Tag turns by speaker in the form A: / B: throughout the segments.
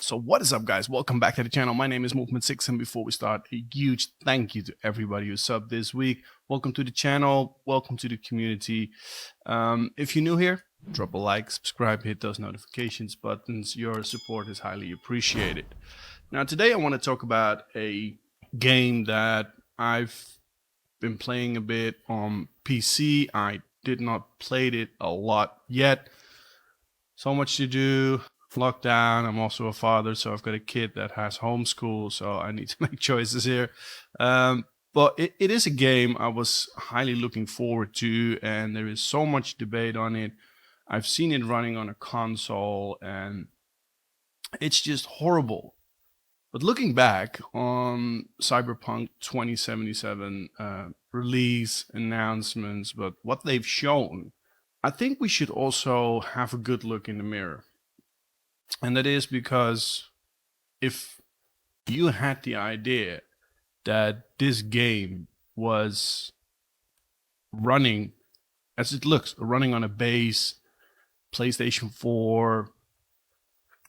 A: So what is up, guys? Welcome back to the channel. My name is Movement6, and before we start, a huge thank you to everybody who subbed this week. Welcome to the channel. Welcome to the community. If you're new here, drop a like, subscribe, hit those notifications buttons. Your support is highly appreciated. Now, today I want to talk about a game that I've been playing a bit on PC. I did not play it a lot yet. So much to do. Lockdown. I'm also a father, so I've got a kid that has homeschool, so I need to make choices here. But it is a game I was highly looking forward to, and there is so much debate on it. I've seen it running on a console, and it's just horrible. But looking back on Cyberpunk 2077 release announcements, but what they've shown, I think we should also have a good look in the mirror. And that is because if you had the idea that this game was running, as it looks, running on a base PlayStation 4,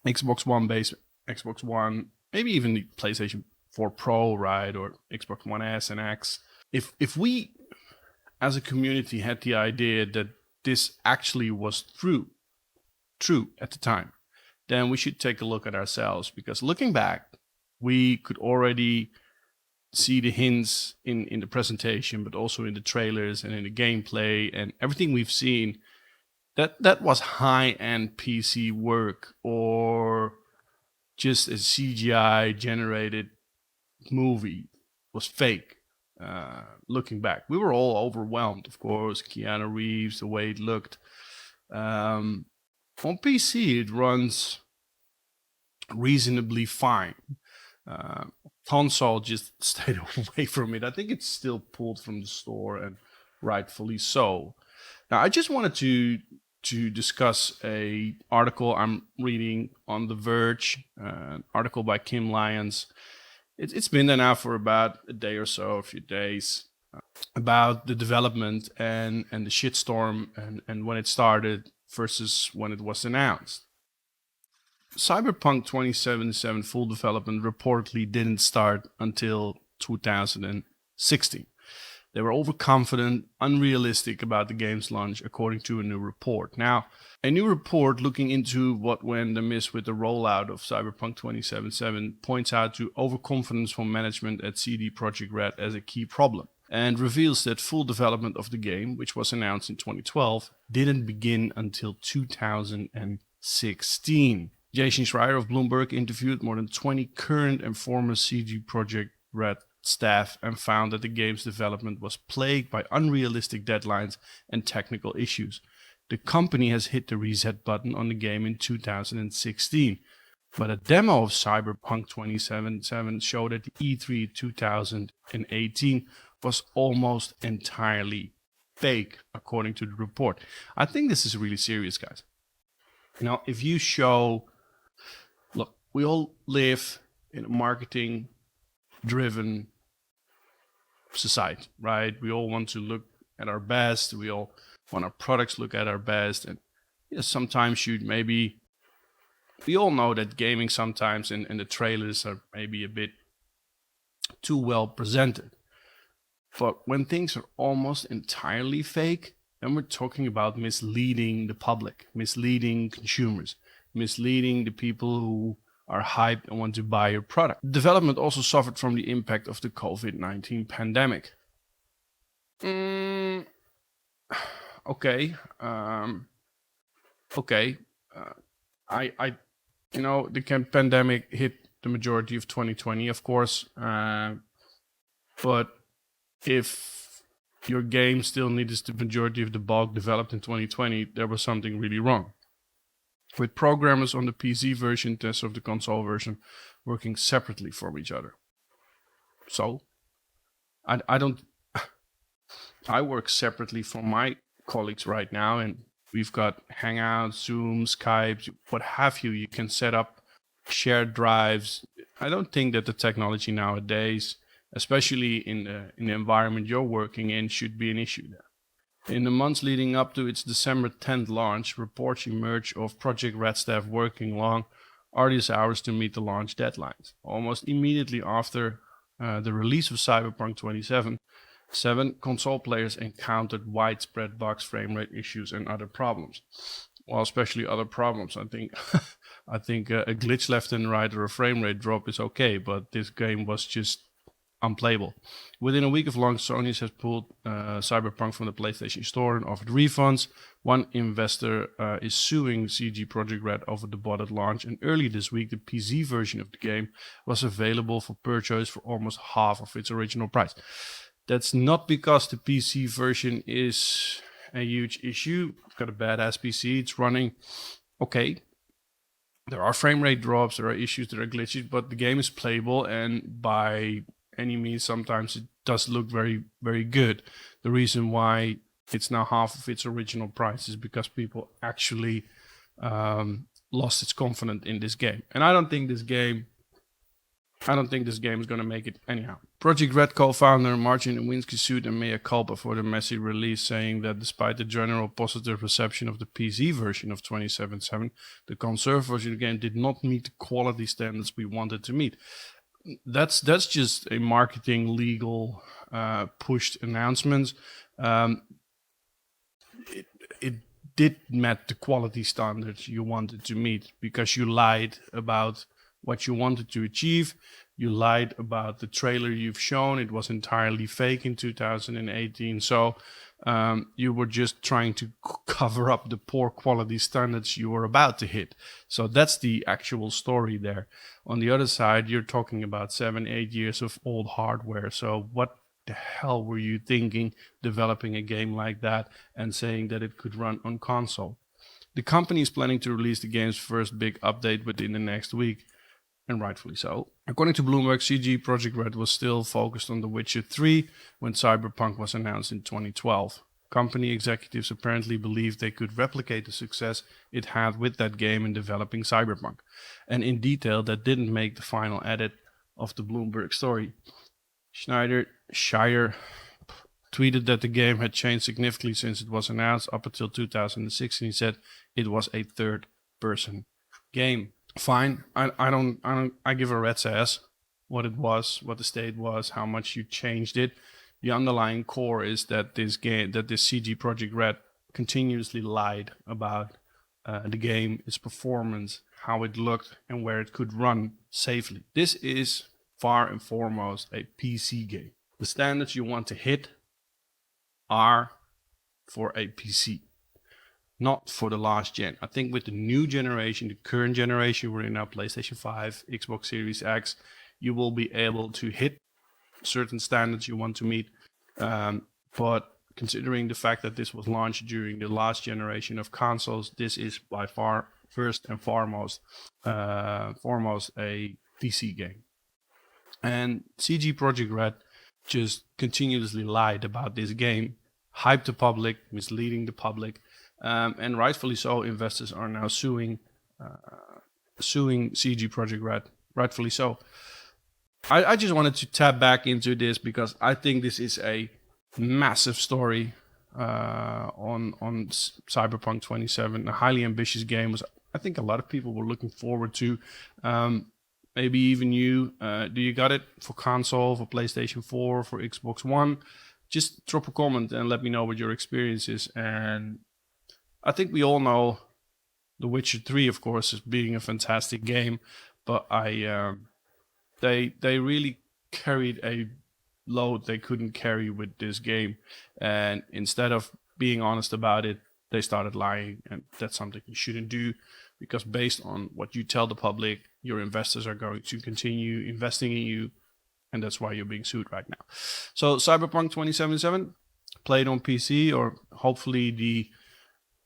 A: Xbox One base, Xbox One, maybe even the PlayStation 4 Pro, right, or Xbox One S and X. If we, as a community, had the idea that this actually was true at the time, then we should take a look at ourselves, because looking back, we could already see the hints in the presentation, but also in the trailers and in the gameplay and everything we've seen, that was high-end PC work or just a CGI generated movie, was fake. Looking back, we were all overwhelmed, of course. Keanu Reeves, the way it looked. On PC, it runs reasonably fine. Console just stayed away from it. I think it's still pulled from the store, and rightfully so. Now, I just wanted to discuss a article I'm reading on The Verge, an article by Kim Lyons. It's been there now for about a day or so, a few days, about the development and the shitstorm and when it started versus when it was announced. Cyberpunk 2077 full development reportedly didn't start until 2016. They were overconfident, unrealistic about the game's launch, according to a new report. Now, a new report looking into what went amiss with the rollout of Cyberpunk 2077 points out to overconfidence from management at CD Projekt Red as a key problem, and reveals that full development of the game, which was announced in 2012, didn't begin until 2016. Jason Schreier of Bloomberg interviewed more than 20 current and former CD Projekt Red staff and found that the game's development was plagued by unrealistic deadlines and technical issues. The company has hit the reset button on the game in 2016, but a demo of Cyberpunk 2077 showed at the E3 2018 was almost entirely fake, according to the report. I think this is really serious, guys. Now, if you show, look, we all live in a marketing-driven society, right? We all want to look at our best. We all want our products look at our best. And sometimes we all know that gaming sometimes and the trailers are maybe a bit too well presented. But when things are almost entirely fake, then we're talking about misleading the public, misleading consumers, misleading the people who are hyped and want to buy your product. Development also suffered from the impact of the COVID-19 pandemic. Okay. The pandemic hit the majority of 2020, of course. But if your game still needs the majority of the bulk developed in 2020, there was something really wrong. With programmers on the PC version, testers of the console version working separately from each other. So, I work separately from my colleagues right now, and we've got Hangouts, Zoom, Skype, what have you. You can set up shared drives. I don't think that the technology nowadays, especially in the environment you're working in, should be an issue there. In the months leading up to its December 10th launch, reports emerged of Project Red staff working long arduous hours to meet the launch deadlines. Almost immediately after the release of Cyberpunk 2077, console players encountered widespread bugs, frame rate issues, and other problems. Well, especially other problems. I think I think a glitch left and right or a frame rate drop is okay, but this game was just unplayable. Within a week of launch, Sony has pulled Cyberpunk from the PlayStation Store and offered refunds. One investor is suing CG Projekt Red over the bot at launch, and early this week, the PC version of the game was available for purchase for almost half of its original price. That's not because the PC version is a huge issue. I've got a badass PC, it's running okay. There are frame rate drops, there are issues, there are glitches, but the game is playable, and by any means, sometimes it does look very, very good. The reason why it's now half of its original price is because people actually lost its confidence in this game. And I don't think this game is going to make it anyhow. Project Red co-founder Martin Iwinski sued a mea culpa for the messy release, saying that despite the general positive reception of the PC version of 2077, the console version of the game did not meet the quality standards we wanted to meet. That's just a marketing legal pushed announcement. It did met the quality standards you wanted to meet because you lied about what you wanted to achieve. You lied about the trailer you've shown. It was entirely fake in 2018. So you were just trying to cover up the poor quality standards you were about to hit. So that's the actual story there. On the other side, you're talking about 7-8 years of old hardware. So what the hell were you thinking developing a game like that and saying that it could run on console? The company is planning to release the game's first big update within the next week, and rightfully so. According to Bloomberg, CG Projekt Red was still focused on The Witcher 3 when Cyberpunk was announced in 2012. Company executives apparently believed they could replicate the success it had with that game in developing Cyberpunk. And in detail, that didn't make the final edit of the Bloomberg story. Shire tweeted that the game had changed significantly since it was announced up until 2016. He said it was a third-person game. Fine, I give a rat's ass what it was, what the state was, how much you changed it. The underlying core is that this CG Projekt Red continuously lied about the game, its performance, how it looked, and where it could run safely. This is far and foremost a PC game. The standards you want to hit are for a PC, not for the last gen. I think with the new generation, the current generation, we're in now PlayStation 5, Xbox Series X, you will be able to hit certain standards you want to meet. But considering the fact that this was launched during the last generation of consoles, this is by far first and foremost a PC game. And CG Projekt Red just continuously lied about this game, hyped the public, misleading the public. And rightfully so, investors are now suing CG Projekt Red. Rightfully so. I just wanted to tap back into this because I think this is a massive story on Cyberpunk 27. A highly ambitious game was, I think, a lot of people were looking forward to. Maybe even you. Do you got it for console, for PlayStation 4, for Xbox One? Just drop a comment and let me know what your experience is. And I think we all know The Witcher 3, of course, as being a fantastic game, but they really carried a load they couldn't carry with this game, and instead of being honest about it, they started lying, and that's something you shouldn't do, because based on what you tell the public, your investors are going to continue investing in you, and that's why you're being sued right now. So Cyberpunk 2077, played on PC, or hopefully the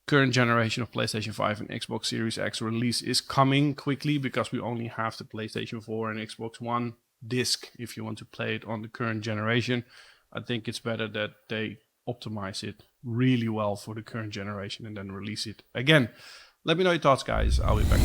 A: current generation of PlayStation 5 and Xbox Series X release is coming quickly, because we only have the PlayStation 4 and Xbox One disc if you want to play it on the current generation. I think it's better that they optimize it really well for the current generation and then release it again. Let me know your thoughts, guys. I'll be back.